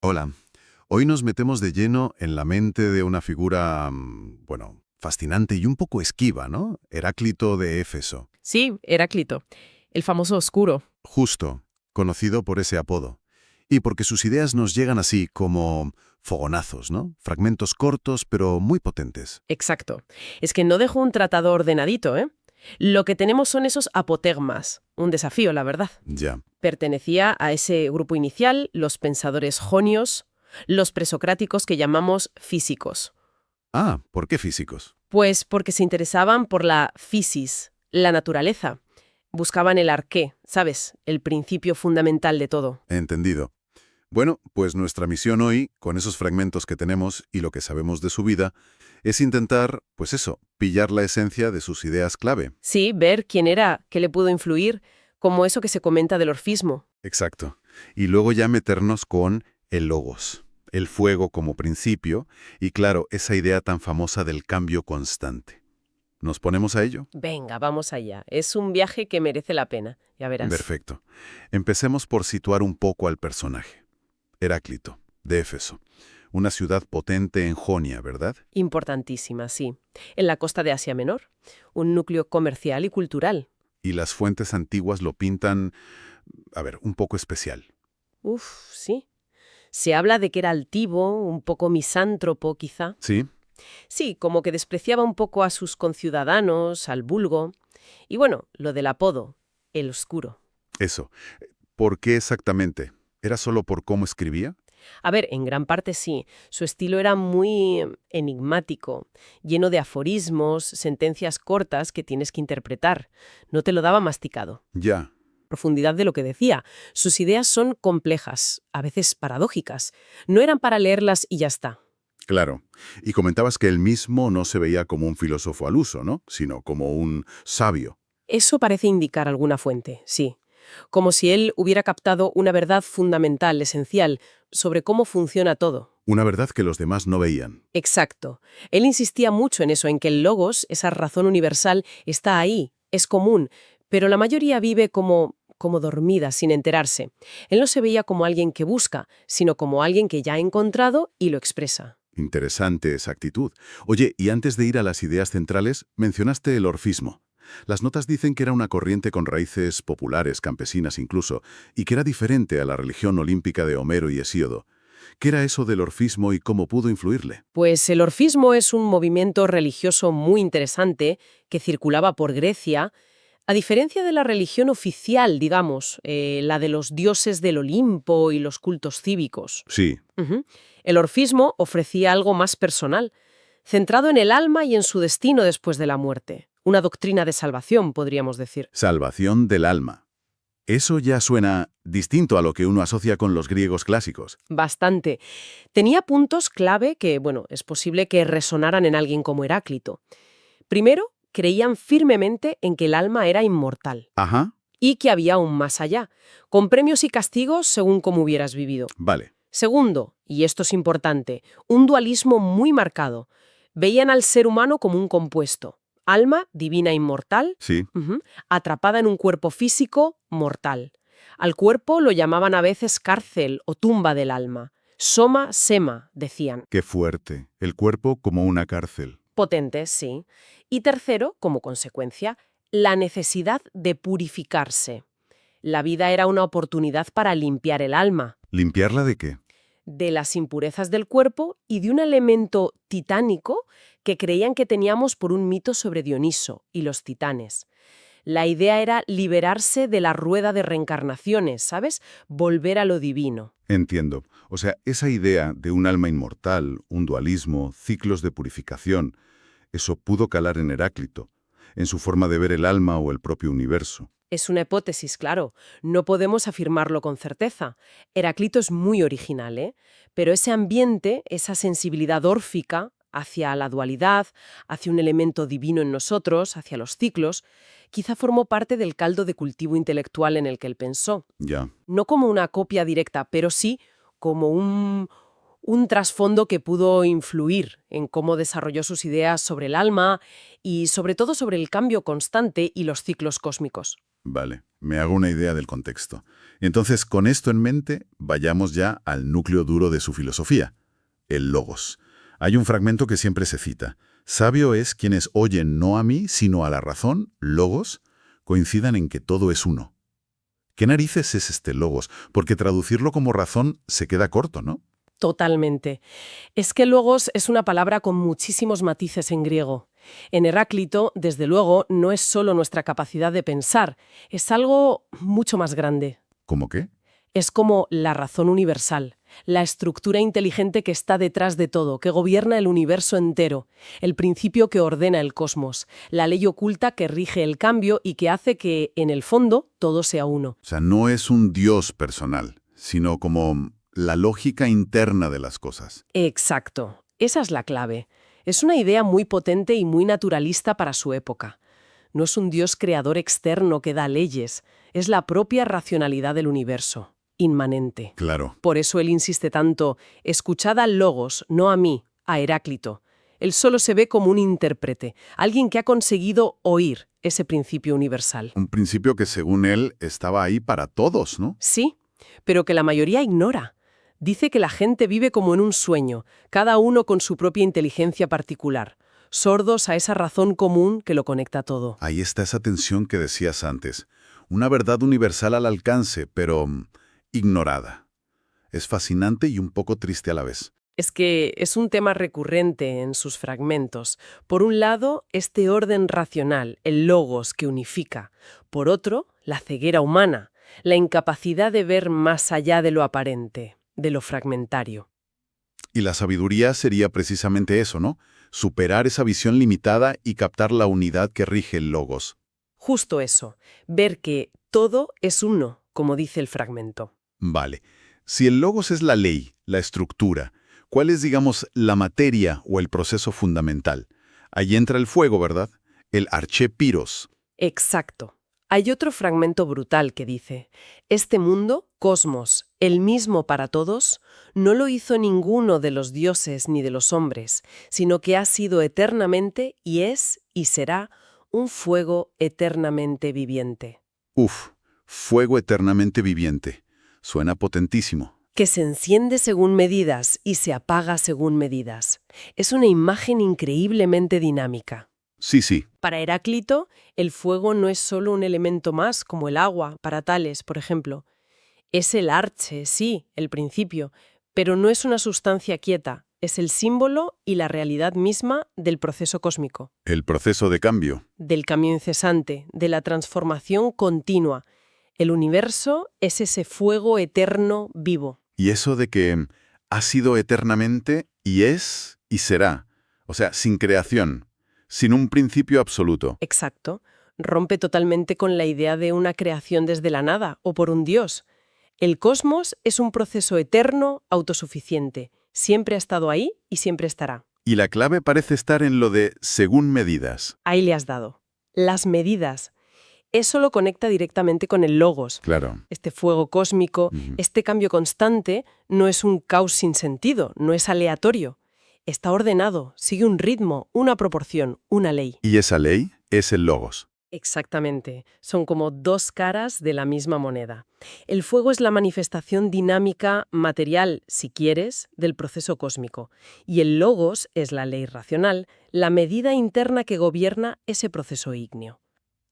Hola, hoy nos metemos de lleno en la mente de una figura, fascinante y un poco esquiva, ¿no? Heráclito de Éfeso. Sí, Heráclito, el famoso oscuro. Justo, conocido por ese apodo. Y porque sus ideas nos llegan así, como fogonazos, ¿no? Fragmentos cortos, pero muy potentes. Exacto. Es que no dejó un tratado ordenadito, ¿eh? Lo que tenemos son esos apotegmas. Un desafío, la verdad. Ya. Pertenecía a ese grupo inicial, los pensadores jonios, los presocráticos que llamamos físicos. Ah, ¿por qué físicos? Pues porque se interesaban por la physis, la naturaleza. Buscaban el arqué, ¿sabes? El principio fundamental de todo. Entendido. Bueno, pues nuestra misión hoy, con esos fragmentos que tenemos y lo que sabemos de su vida, es intentar, pues eso, pillar la esencia de sus ideas clave. Sí, ver quién era, qué le pudo influir, como eso que se comenta del orfismo. Exacto. Y luego ya meternos con el logos, el fuego como principio y claro, esa idea tan famosa del cambio constante. ¿Nos ponemos a ello? Venga, vamos allá. Es un viaje que merece la pena, ya verás. Perfecto. Empecemos por situar un poco al personaje. Heráclito, de Éfeso. Una ciudad potente en Jonia, ¿verdad? Importantísima, sí. En la costa de Asia Menor, un núcleo comercial y cultural. Y las fuentes antiguas lo pintan, un poco especial. Uf, sí. Se habla de que era altivo, un poco misántropo quizá. ¿Sí? Sí, como que despreciaba un poco a sus conciudadanos, al vulgo. Y bueno, lo del apodo, el oscuro. Eso. ¿Por qué exactamente? ¿Era solo por cómo escribía? A ver, en gran parte sí. Su estilo era muy enigmático, lleno de aforismos, sentencias cortas que tienes que interpretar. No te lo daba masticado. Ya. Profundidad de lo que decía. Sus ideas son complejas, a veces paradójicas. No eran para leerlas y ya está. Claro. Y comentabas que él mismo no se veía como un filósofo al uso, ¿no? Sino como un sabio. Eso parece indicar alguna fuente, sí. Como si él hubiera captado una verdad fundamental, esencial, sobre cómo funciona todo. Una verdad que los demás no veían. Exacto. Él insistía mucho en eso, en que el logos, esa razón universal, está ahí, es común, pero la mayoría vive como dormida, sin enterarse. Él no se veía como alguien que busca, sino como alguien que ya ha encontrado y lo expresa. Interesante esa actitud. Oye, y antes de ir a las ideas centrales, mencionaste el orfismo. Las notas dicen que era una corriente con raíces populares, campesinas incluso, y que era diferente a la religión olímpica de Homero y Hesíodo. ¿Qué era eso del orfismo y cómo pudo influirle? Pues el orfismo es un movimiento religioso muy interesante que circulaba por Grecia. A diferencia de la religión oficial, digamos, la de los dioses del Olimpo y los cultos cívicos. Sí, Ujú. El orfismo ofrecía algo más personal, centrado en el alma y en su destino después de la muerte. Una doctrina de salvación, podríamos decir. salvación del alma. Eso ya suena distinto a lo que uno asocia con los griegos clásicos. Bastante. Tenía puntos clave que, bueno, es posible que resonaran en alguien como Heráclito. Primero, creían firmemente en que el alma era inmortal Ajá, y que había un más allá, con premios y castigos según cómo hubieras vivido. vale. Segundo, y esto es importante, un dualismo muy marcado. Veían al ser humano como un compuesto. Alma, divina inmortal, Sí, atrapada en un cuerpo físico, mortal. Al cuerpo lo llamaban a veces cárcel o tumba del alma. Soma, sema, decían. qué fuerte. El cuerpo como una cárcel. Potentes, sí. Y tercero, como consecuencia, la necesidad de purificarse. La vida era una oportunidad para limpiar el alma ¿Limpiarla de qué? de las impurezas del cuerpo y de un elemento titánico que creían que teníamos por un mito sobre Dioniso y los titanes. La idea era liberarse de la rueda de reencarnaciones, ¿sabes? Volver a lo divino. Entiendo. O sea, esa idea de un alma inmortal, un dualismo, ciclos de purificación, eso pudo calar en Heráclito, en su forma de ver el alma o el propio universo. Es una hipótesis, claro. No podemos afirmarlo con certeza. Heraclito es muy original, ¿eh? Pero ese ambiente, esa sensibilidad órfica hacia la dualidad, hacia un elemento divino en nosotros, hacia los ciclos, quizá formó parte del caldo de cultivo intelectual en el que él pensó. Ya. No como una copia directa, pero sí como un trasfondo que pudo influir en cómo desarrolló sus ideas sobre el alma y sobre todo sobre el cambio constante y los ciclos cósmicos. Vale, me hago una idea del contexto. Entonces, con esto en mente, vayamos ya al núcleo duro de su filosofía, el logos. Hay un fragmento que siempre se cita. Sabio es quienes oyen no a mí, sino a la razón, logos, coincidan en que todo es uno. ¿Qué narices es este logos? Porque traducirlo como razón se queda corto, ¿no? Totalmente. Es que logos es una palabra con muchísimos matices en griego. En Heráclito, desde luego, no es solo nuestra capacidad de pensar, es algo mucho más grande. ¿Cómo qué? Es como la razón universal, la estructura inteligente que está detrás de todo, que gobierna el universo entero, el principio que ordena el cosmos, la ley oculta que rige el cambio y que hace que, en el fondo, todo sea uno. O sea, no es un dios personal, sino como la lógica interna de las cosas. Exacto, esa es la clave. Es una idea muy potente y muy naturalista para su época. No es un Dios creador externo que da leyes, es la propia racionalidad del universo, inmanente. Claro. Por eso él insiste tanto, escuchad al Logos, no a mí, a Heráclito. Él solo se ve como un intérprete, alguien que ha conseguido oír ese principio universal. Un principio que según él estaba ahí para todos, ¿no? Sí, pero que la mayoría ignora. Dice que la gente vive como en un sueño, cada uno con su propia inteligencia particular, sordos a esa razón común que lo conecta todo. Ahí está esa tensión que decías antes. Una verdad universal al alcance, pero ignorada. Es fascinante y un poco triste a la vez. Es que es un tema recurrente en sus fragmentos. Por un lado, este orden racional, el logos que unifica. Por otro, la ceguera humana, la incapacidad de ver más allá de lo aparente, de lo fragmentario. Y la sabiduría sería precisamente eso, ¿no? Superar esa visión limitada y captar la unidad que rige el logos. Justo eso, ver que todo es uno, como dice el fragmento. Vale. Si el logos es la ley, la estructura, ¿cuál es, digamos, la materia o el proceso fundamental? Ahí entra el fuego, ¿verdad? El arché piros. Exacto. Hay otro fragmento brutal que dice, este mundo, cosmos, el mismo para todos, no lo hizo ninguno de los dioses ni de los hombres, sino que ha sido eternamente y es y será un fuego eternamente viviente. Uf, fuego eternamente viviente. Suena potentísimo. Que se enciende según medidas y se apaga según medidas. Es una imagen increíblemente dinámica. Sí, sí. Para Heráclito, el fuego no es solo un elemento más, como el agua, para Tales, por ejemplo. Es el arche, sí, el principio, pero no es una sustancia quieta, es el símbolo y la realidad misma del proceso cósmico, El proceso de cambio. del cambio incesante, de la transformación continua. El universo es ese fuego eterno vivo. Y eso de que ha sido eternamente y es y será. O sea, sin creación, sin un principio absoluto. Exacto. Rompe totalmente con la idea de una creación desde la nada o por un dios. El cosmos es un proceso eterno, autosuficiente. Siempre ha estado ahí y siempre estará. Y la clave parece estar en lo de según medidas. Ahí le has dado. Las medidas. Eso lo conecta directamente con el logos. Claro. Este fuego cósmico, este cambio constante, no es un caos sin sentido, no es aleatorio. Está ordenado, sigue un ritmo, una proporción, una ley. Y esa ley es el logos. Exactamente. Son como dos caras de la misma moneda. El fuego es la manifestación dinámica, material, si quieres, del proceso cósmico. Y el logos es la ley racional, la medida interna que gobierna ese proceso ígneo.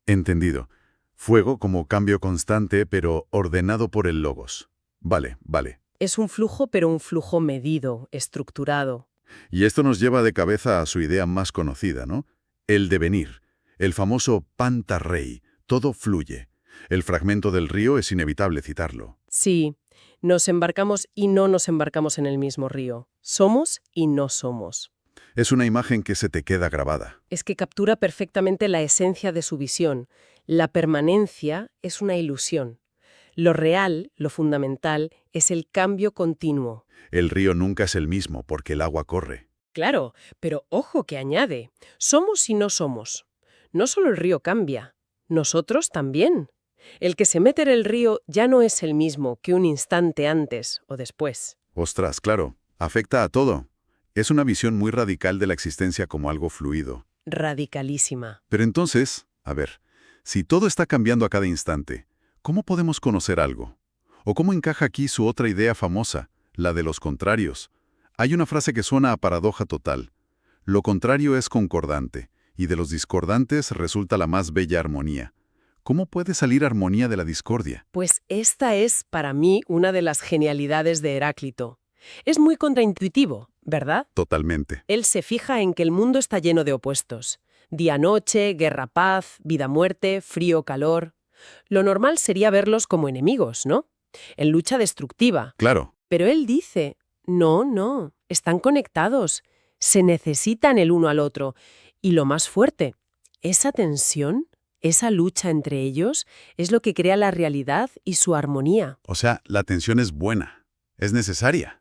Entendido. Fuego como cambio constante, pero ordenado por el logos. Vale, vale. Es un flujo, pero un flujo medido, estructurado. Y esto nos lleva de cabeza a su idea más conocida, ¿no? El devenir. El famoso panta rei. Todo fluye. El fragmento del río es inevitable citarlo. Sí, nos embarcamos y no nos embarcamos en el mismo río. Somos y no somos. Es una imagen que se te queda grabada. Es que captura perfectamente la esencia de su visión. La permanencia es una ilusión. Lo real, lo fundamental, es el cambio continuo. El río nunca es el mismo porque el agua corre. Claro, pero ojo que añade. Somos y no somos. No solo el río cambia, nosotros también. El que se mete en el río ya no es el mismo que un instante antes o después. Ostras, claro, afecta a todo. Es una visión muy radical de la existencia como algo fluido. Radicalísima. Pero entonces, a ver, Si todo está cambiando a cada instante, ¿cómo podemos conocer algo? ¿O cómo encaja aquí su otra idea famosa, la de los contrarios? Hay una frase que suena a paradoja total. Lo contrario es concordante, y de los discordantes resulta la más bella armonía. ¿Cómo puede salir armonía de la discordia? Pues esta es, para mí, una de las genialidades de Heráclito. Es muy contraintuitivo, ¿verdad? Totalmente. Él se fija en que el mundo está lleno de opuestos. Día-noche, guerra-paz, vida-muerte, frío-calor. Lo normal sería verlos como enemigos, ¿no? En lucha destructiva. Claro. Pero él dice, no, no, están conectados, se necesitan el uno al otro. Y lo más fuerte, esa tensión, esa lucha entre ellos, es lo que crea la realidad y su armonía. O sea, la tensión es buena, es necesaria.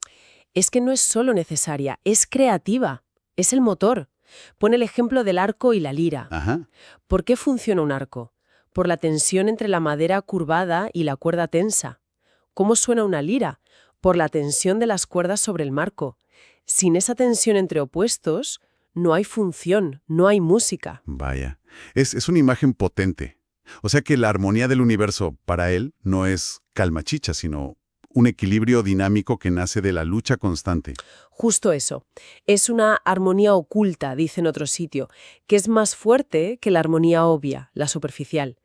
Es que no es solo necesaria, es creativa, es el motor. Pone el ejemplo del arco y la lira. Ajá. ¿Por qué funciona un arco? Por la tensión entre la madera curvada y la cuerda tensa. ¿Cómo suena una lira? Por la tensión de las cuerdas sobre el marco. Sin esa tensión entre opuestos, no hay función, no hay música. Vaya. Es una imagen potente. O sea que la armonía del universo, para él, no es calma chicha, sino un equilibrio dinámico que nace de la lucha constante. Justo eso. Es una armonía oculta, dice en otro sitio, que es más fuerte que la armonía obvia, la superficial.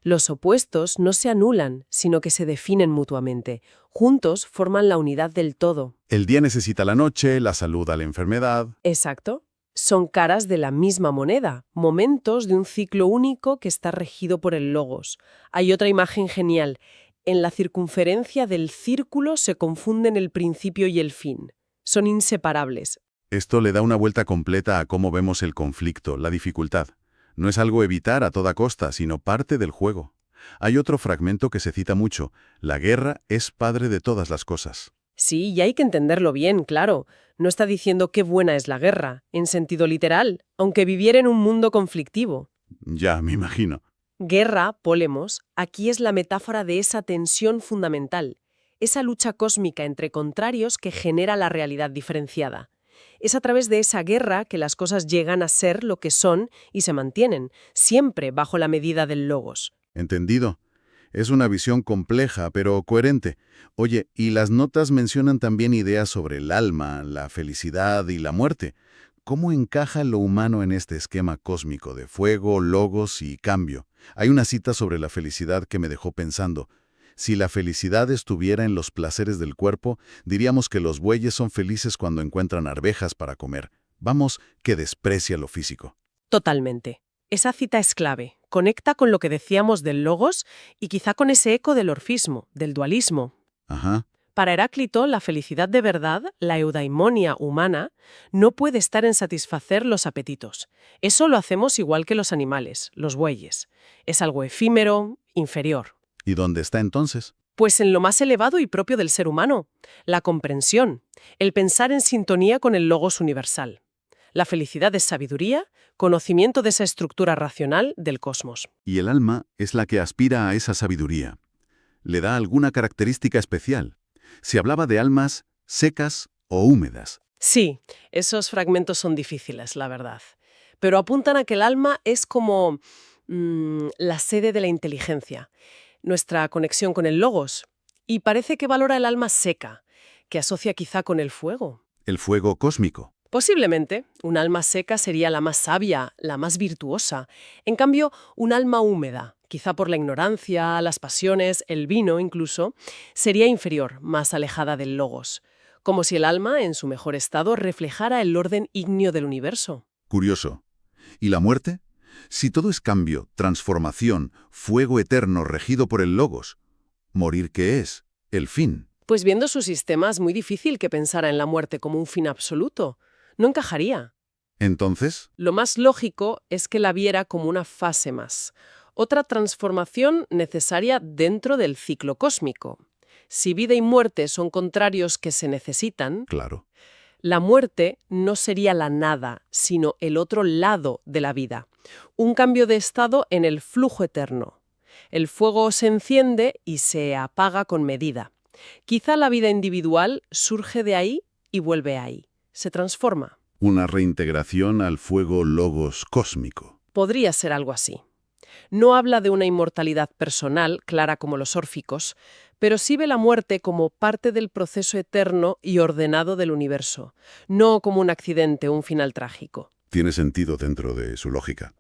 Los opuestos no se anulan, sino que se definen mutuamente. Juntos forman la unidad del todo. El día necesita la noche, la salud a la enfermedad. Exacto. Son caras de la misma moneda, momentos de un ciclo único que está regido por el logos. Hay otra imagen genial. En la circunferencia del círculo se confunden el principio y el fin. Son inseparables. Esto le da una vuelta completa a cómo vemos el conflicto, la dificultad. No es algo evitar a toda costa, sino parte del juego. Hay otro fragmento que se cita mucho. La guerra es padre de todas las cosas. Sí, y hay que entenderlo bien, claro. No está diciendo qué buena es la guerra, en sentido literal, aunque viviera en un mundo conflictivo. Ya, me imagino. Guerra, polemos, aquí es la metáfora de esa tensión fundamental, esa lucha cósmica entre contrarios que genera la realidad diferenciada. Es a través de esa guerra que las cosas llegan a ser lo que son y se mantienen, siempre bajo la medida del logos. Entendido. Es una visión compleja, pero coherente. Oye, y las notas mencionan también ideas sobre el alma, la felicidad y la muerte. ¿Cómo encaja lo humano en este esquema cósmico de fuego, logos y cambio? Hay una cita sobre la felicidad que me dejó pensando. Si la felicidad estuviera en los placeres del cuerpo, diríamos que los bueyes son felices cuando encuentran arvejas para comer. Vamos, que desprecia lo físico. Totalmente. Esa cita es clave. Conecta con lo que decíamos del logos y quizá con ese eco del orfismo, del dualismo. Ajá. Para Heráclito, la felicidad de verdad, la eudaimonia humana, no puede estar en satisfacer los apetitos. Eso lo hacemos igual que los animales, los bueyes. Es algo efímero, inferior. ¿Y dónde está entonces? Pues en lo más elevado y propio del ser humano, la comprensión, el pensar en sintonía con el logos universal. La felicidad es sabiduría, conocimiento de esa estructura racional del cosmos. Y el alma es la que aspira a esa sabiduría. ¿Le da alguna característica especial? Se hablaba de almas secas o húmedas. Sí, esos fragmentos son difíciles, la verdad. Pero apuntan a que el alma es como la sede de la inteligencia, nuestra conexión con el logos. Y parece que valora el alma seca, que asocia quizá con el fuego. El fuego cósmico. Posiblemente, un alma seca sería la más sabia, la más virtuosa. En cambio, un alma húmeda, quizá por la ignorancia, las pasiones, el vino incluso, sería inferior, más alejada del logos. Como si el alma, en su mejor estado, reflejara el orden ígneo del universo. Curioso. ¿Y la muerte? Si todo es cambio, transformación, fuego eterno regido por el logos, ¿morir qué es? El fin. Pues viendo su sistema es muy difícil que pensara en la muerte como un fin absoluto. No encajaría. Entonces, Lo más lógico es que la viera como una fase más, otra transformación necesaria dentro del ciclo cósmico. Si vida y muerte son contrarios que se necesitan, claro. la muerte no sería la nada, sino el otro lado de la vida, un cambio de estado en el flujo eterno. El fuego se enciende y se apaga con medida. Quizá la vida individual surge de ahí y vuelve ahí. Se transforma. Una reintegración al fuego logos cósmico. Podría ser algo así. No habla de una inmortalidad personal, clara como los órficos, pero sí ve la muerte como parte del proceso eterno y ordenado del universo, no como un accidente o un final trágico. Tiene sentido dentro de su lógica.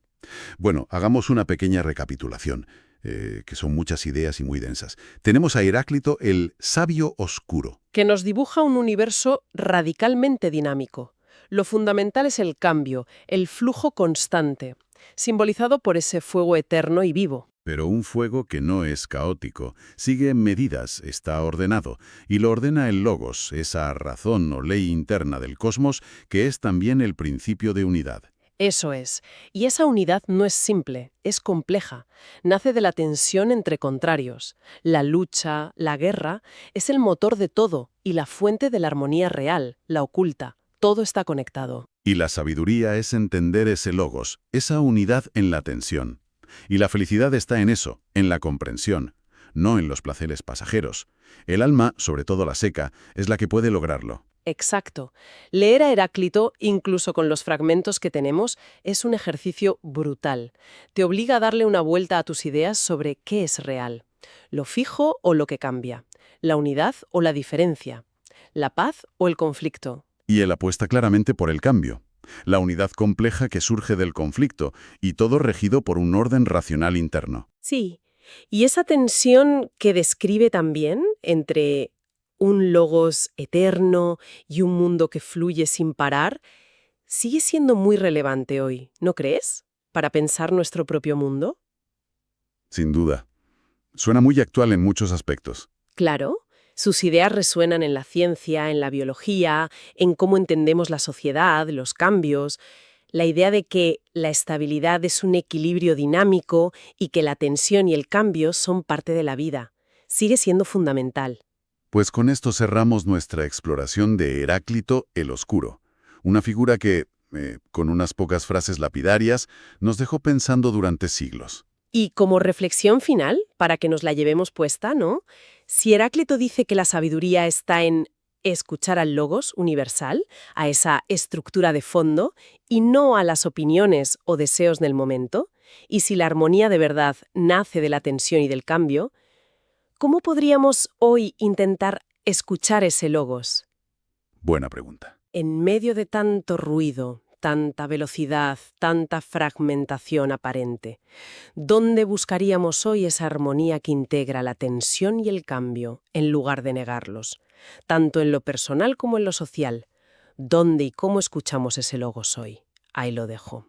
Bueno, hagamos una pequeña recapitulación, que son muchas ideas y muy densas. Tenemos a Heráclito, el sabio oscuro. Que nos dibuja un universo radicalmente dinámico. Lo fundamental es el cambio, el flujo constante, simbolizado por ese fuego eterno y vivo. Pero un fuego que no es caótico, sigue medidas, está ordenado, y lo ordena el logos, esa razón o ley interna del cosmos que es también el principio de unidad. Eso es. Y esa unidad no es simple, es compleja. Nace de la tensión entre contrarios. La lucha, la guerra, es el motor de todo y la fuente de la armonía real, la oculta. Todo está conectado. Y la sabiduría es entender ese logos, esa unidad en la tensión. Y la felicidad está en eso, en la comprensión, no en los placeres pasajeros. El alma, sobre todo la seca, es la que puede lograrlo. Exacto. Leer a Heráclito, incluso con los fragmentos que tenemos, es un ejercicio brutal. Te obliga a darle una vuelta a tus ideas sobre qué es real. Lo fijo o lo que cambia. La unidad o la diferencia. La paz o el conflicto. Y él apuesta claramente por el cambio, la unidad compleja que surge del conflicto, y todo regido por un orden racional interno. Sí. Y esa tensión que describe también entre un logos eterno y un mundo que fluye sin parar, sigue siendo muy relevante hoy, ¿no crees? Para pensar nuestro propio mundo. Sin duda. Suena muy actual en muchos aspectos. Claro, sus ideas resuenan en la ciencia, en la biología, en cómo entendemos la sociedad, los cambios, la idea de que la estabilidad es un equilibrio dinámico y que la tensión y el cambio son parte de la vida. Sigue siendo fundamental. Pues con esto cerramos nuestra exploración de Heráclito el Oscuro, una figura que, con unas pocas frases lapidarias, nos dejó pensando durante siglos. Y como reflexión final, para que nos la llevemos puesta, ¿no? Si Heráclito dice que la sabiduría está en escuchar al logos universal, a esa estructura de fondo, y no a las opiniones o deseos del momento, y si la armonía de verdad nace de la tensión y del cambio, ¿cómo podríamos hoy intentar escuchar ese logos? Buena pregunta. En medio de tanto ruido, tanta velocidad, tanta fragmentación aparente, ¿dónde buscaríamos hoy esa armonía que integra la tensión y el cambio, en lugar de negarlos? Tanto en lo personal como en lo social. ¿Dónde y cómo escuchamos ese logos hoy? Ahí lo dejo.